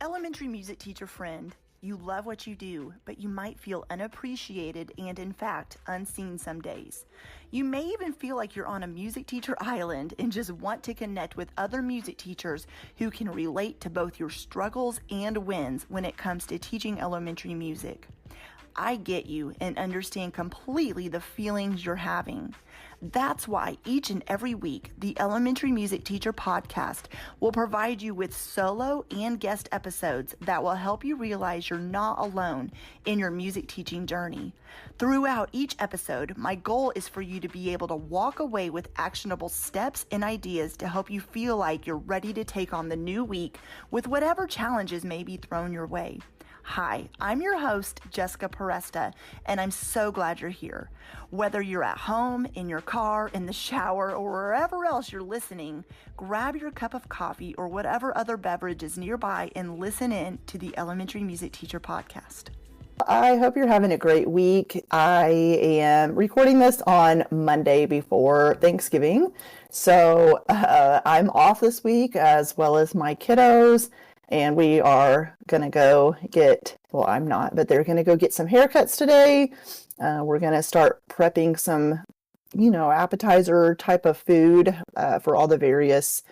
Elementary music teacher friend, you love what you do, but you might feel unappreciated and, in fact, unseen some days. You may even feel like you're on a music teacher island and just want to connect with other music teachers who can relate to both your struggles and wins when it comes to teaching elementary music. I get you and understand completely the feelings you're having. That's why each and every week, the Elementary Music Teacher Podcast will provide you with solo and guest episodes that will help you realize you're not alone in your music teaching journey. Throughout each episode, my goal is for you to be able to walk away with actionable steps and ideas to help you feel like you're ready to take on the new week with whatever challenges may be thrown your way. Hi, I'm your host, Jessica Peresta, and I'm so glad you're here. Whether you're at home, in your car, in the shower, or wherever else you're listening, grab your cup of coffee or whatever other beverage is nearby and listen in to the Elementary Music Teacher Podcast. I hope you're having a great week. I am recording this on Monday before Thanksgiving, so I'm off this week as well as my kiddos. And we are going to go get, well, I'm not, but they're going to go get some haircuts today. We're going to start prepping some, appetizer type of food for all the various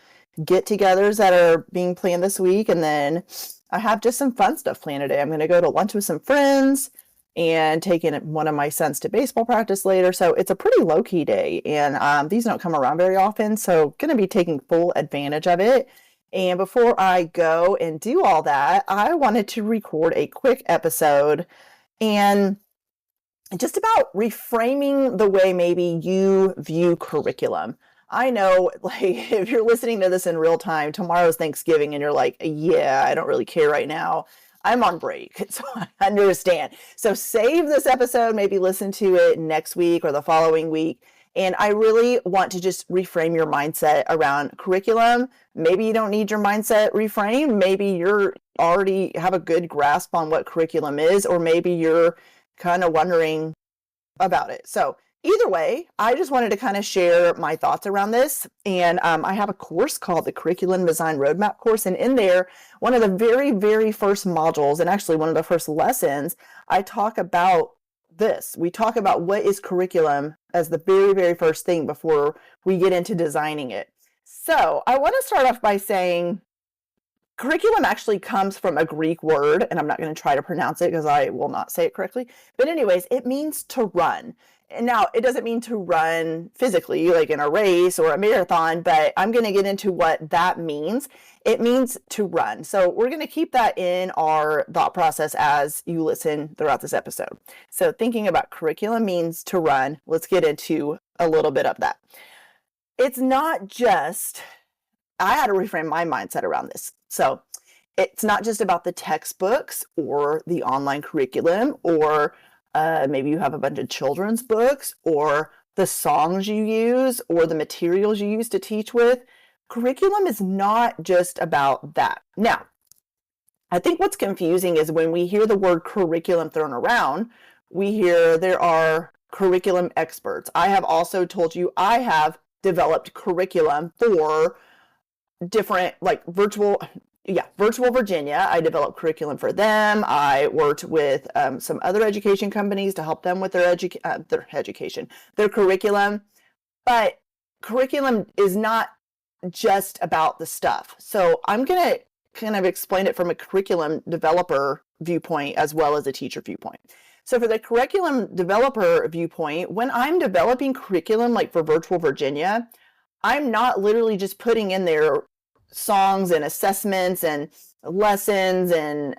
get-togethers that are being planned this week. And then I have just some fun stuff planned today. I'm going to go to lunch with some friends and taking one of my sons to baseball practice later. So it's a pretty low-key day. And these don't come around very often. So going to be taking full advantage of it. And before I go and do all that, I wanted to record a quick episode and just about reframing the way maybe you view curriculum. I know, if you're listening to this in real time, tomorrow's Thanksgiving and you're like, yeah, I don't really care right now. I'm on break, so I understand. So save this episode, maybe listen to it next week or the following week. And I really want to just reframe your mindset around curriculum. Maybe you don't need your mindset reframed. Maybe you're already have a good grasp on what curriculum is, or maybe you're kind of wondering about it. So either way, I just wanted to kind of share my thoughts around this. And I have a course called the Curriculum Design Roadmap course. And in there, one of the very, very first modules, and actually one of the first lessons, I talk about this. We talk about what is curriculum as the very, very first thing before we get into designing it. So I want to start off by saying curriculum actually comes from a Greek word, and I'm not going to try to pronounce it because I will not say it correctly. But anyways, it means to run. And now it doesn't mean to run physically, like in a race or a marathon, but I'm going to get into what that means. It means to run. So we're going to keep that in our thought process as you listen throughout this episode. So thinking about curriculum means to run. Let's get into a little bit of that. It's not just, I had to reframe my mindset around this. So it's not just about the textbooks or the online curriculum, or maybe you have a bunch of children's books, or the songs you use, or the materials you use to teach with. Curriculum is not just about that. Now, I think what's confusing is when we hear the word curriculum thrown around, we hear there are curriculum experts. I have also told you I have developed curriculum for different, like virtual Virginia. I developed curriculum for them. I worked with some other education companies to help them with their education, their curriculum. But curriculum is not just about the stuff. So I'm going to kind of explain it from a curriculum developer viewpoint as well as a teacher viewpoint. So for the curriculum developer viewpoint, when I'm developing curriculum, like for Virtual Virginia, I'm not literally just putting in there songs and assessments and lessons and,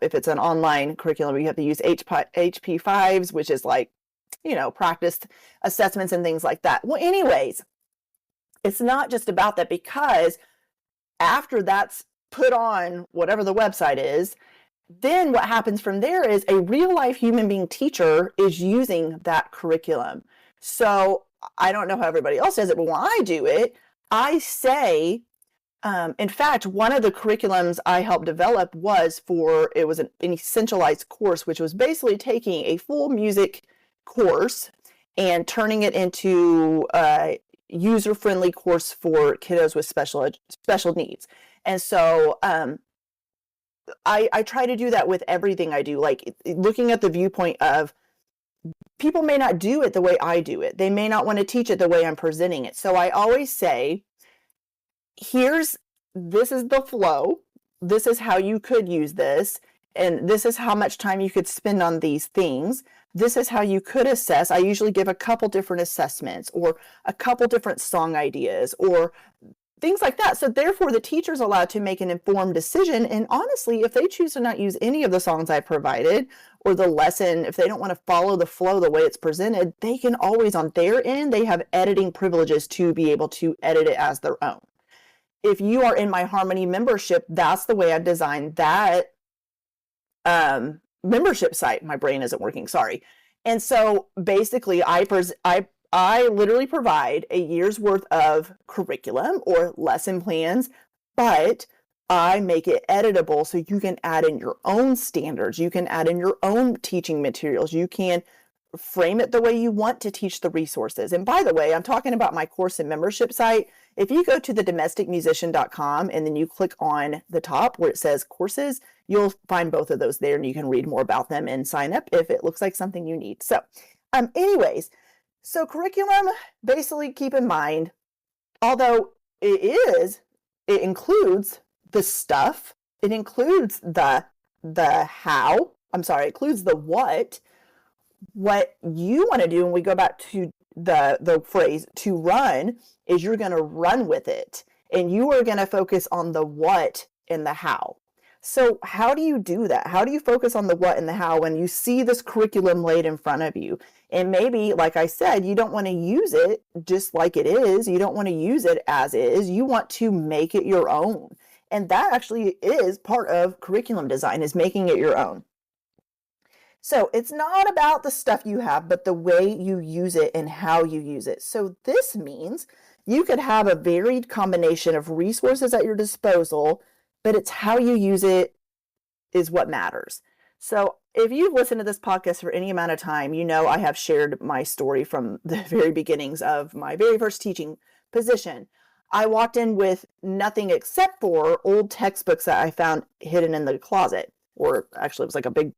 if it's an online curriculum, you have to use HP5s, which is like, practice assessments and things like that. Well, anyways, it's not just about that, because after that's put on whatever the website is, then what happens from there is a real life human being teacher is using that curriculum. So I don't know how everybody else does it, but when I do it, I say, in fact, one of the curriculums I helped develop it was an essentialized course, which was basically taking a full music course and turning it into a user-friendly course for kiddos with special needs. And so I try to do that with everything I do, like looking at the viewpoint of people may not do it the way I do it. They may not want to teach it the way I'm presenting it. So I always say, this is the flow. This is how you could use this. And this is how much time you could spend on these things. This is how you could assess. I usually give a couple different assessments or a couple different song ideas or things like that. So therefore, the teacher's allowed to make an informed decision. And honestly, if they choose to not use any of the songs I provided or the lesson, if they don't want to follow the flow the way it's presented, they can always, on their end, they have editing privileges to be able to edit it as their own. If you are in my Harmony membership, that's the way I've designed that membership site. My brain isn't working, sorry. And so basically, I literally provide a year's worth of curriculum or lesson plans, but I make it editable so you can add in your own standards. You can add in your own teaching materials. You can frame it the way you want to teach the resources. And by the way, I'm talking about my course and membership site. If you go to thedomesticmusician.com and then you click on the top where it says courses, you'll find both of those there and you can read more about them and sign up if it looks like something you need. So anyways, so curriculum, basically keep in mind, although it includes the stuff, it includes the how, it includes the what you want to do, when we go back to the phrase to run, is you're going to run with it and you are going to focus on the what and the how. So how do you do that? How do you focus on the what and the how when you see this curriculum laid in front of you? And maybe, like I said, you don't want to use it just like it is. You don't want to use it as is. You want to make it your own. And that actually is part of curriculum design, is making it your own. So it's not about the stuff you have, but the way you use it and how you use it. So this means you could have a varied combination of resources at your disposal, but it's how you use it is what matters. So if you've listened to this podcast for any amount of time, you know I have shared my story from the very beginnings of my very first teaching position. I walked in with nothing except for old textbooks that I found hidden in the closet, or actually it was like a big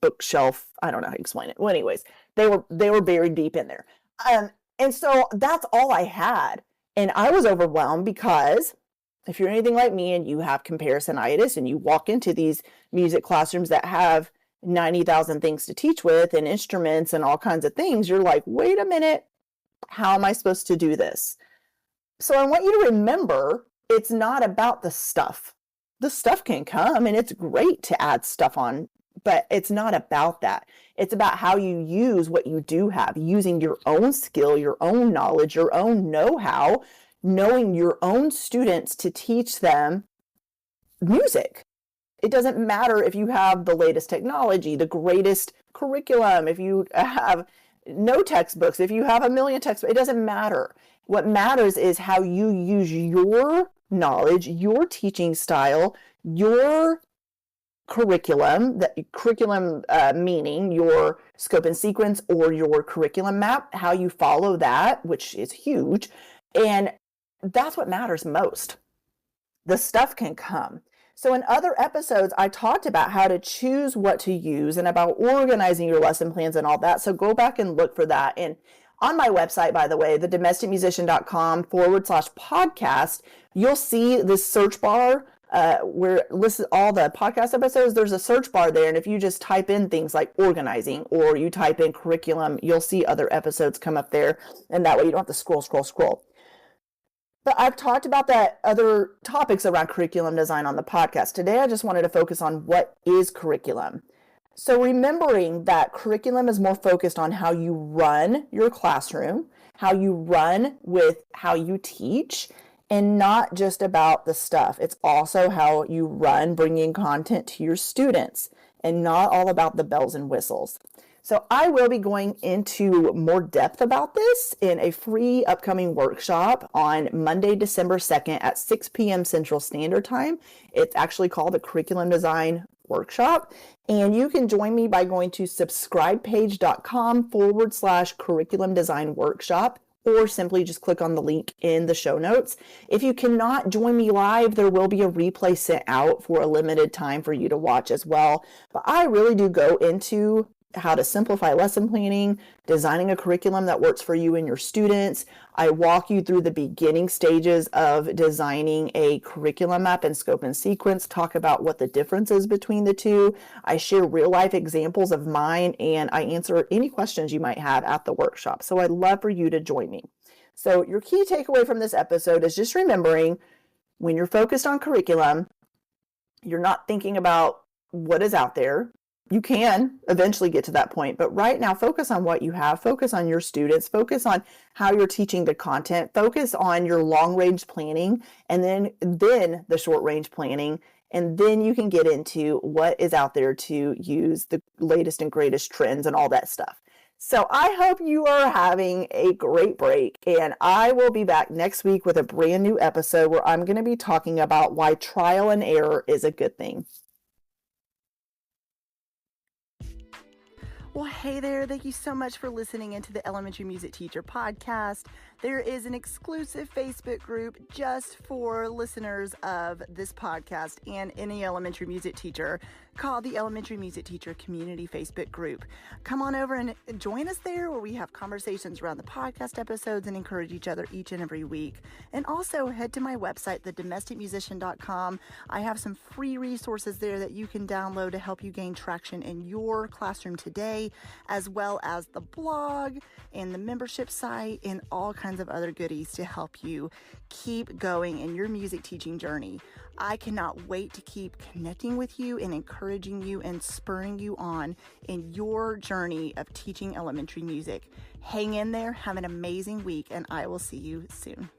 bookshelf. I don't know how to explain it. Well, anyways, they were buried deep in there. And so that's all I had. And I was overwhelmed because if you're anything like me and you have comparisonitis and you walk into these music classrooms that have 90,000 things to teach with and instruments and all kinds of things, you're like, wait a minute, how am I supposed to do this? So I want you to remember, it's not about the stuff. The stuff can come and it's great to add stuff on, but it's not about that. It's about how you use what you do have, using your own skill, your own knowledge, your own know-how, knowing your own students to teach them music. It doesn't matter if you have the latest technology, the greatest curriculum, if you have no textbooks, if you have a million textbooks, it doesn't matter. What matters is how you use your knowledge, your teaching style, your curriculum, meaning your scope and sequence or your curriculum map, how you follow that, which is huge. And that's what matters most. The stuff can come. So in other episodes, I talked about how to choose what to use and about organizing your lesson plans and all that. So go back and look for that. And on my website, by the way, thedomesticmusician.com/podcast, you'll see this search bar where it lists all the podcast episodes. There's a search bar there. And if you just type in things like organizing or you type in curriculum, you'll see other episodes come up there. And that way you don't have to scroll. But I've talked about that other topics around curriculum design on the podcast. Today, I just wanted to focus on what is curriculum. So remembering that curriculum is more focused on how you run your classroom, how you run with how you teach, and not just about the stuff. It's also how you run bringing content to your students and not all about the bells and whistles. So I will be going into more depth about this in a free upcoming workshop on Monday, December 2nd at 6 p.m. Central Standard Time. It's actually called the Curriculum Design Workshop. And you can join me by going to subscribepage.com/curriculum design workshop, or simply just click on the link in the show notes. If you cannot join me live, there will be a replay sent out for a limited time for you to watch as well. But I really do go into how to simplify lesson planning, designing a curriculum that works for you and your students. I walk you through the beginning stages of designing a curriculum map and scope and sequence, talk about what the difference is between the two. I share real life examples of mine, and I answer any questions you might have at the workshop. So I'd love for you to join me. So your key takeaway from this episode is just remembering, when you're focused on curriculum, you're not thinking about what is out there. You can eventually get to that point, but right now focus on what you have, focus on your students, focus on how you're teaching the content, focus on your long range planning, and then the short range planning. And then you can get into what is out there to use the latest and greatest trends and all that stuff. So I hope you are having a great break, and I will be back next week with a brand new episode where I'm going to be talking about why trial and error is a good thing. Well, hey there. Thank you so much for listening into the Elementary Music Teacher Podcast. There is an exclusive Facebook group just for listeners of this podcast and any elementary music teacher called the Elementary Music Teacher Community Facebook group. Come on over and join us there, where we have conversations around the podcast episodes and encourage each other each and every week. And also head to my website, thedomesticmusician.com. I have some free resources there that you can download to help you gain traction in your classroom today, as well as the blog and the membership site and all kinds of other goodies to help you keep going in your music teaching journey. I cannot wait to keep connecting with you and encouraging you and spurring you on in your journey of teaching elementary music. Hang in there, have an amazing week, and I will see you soon.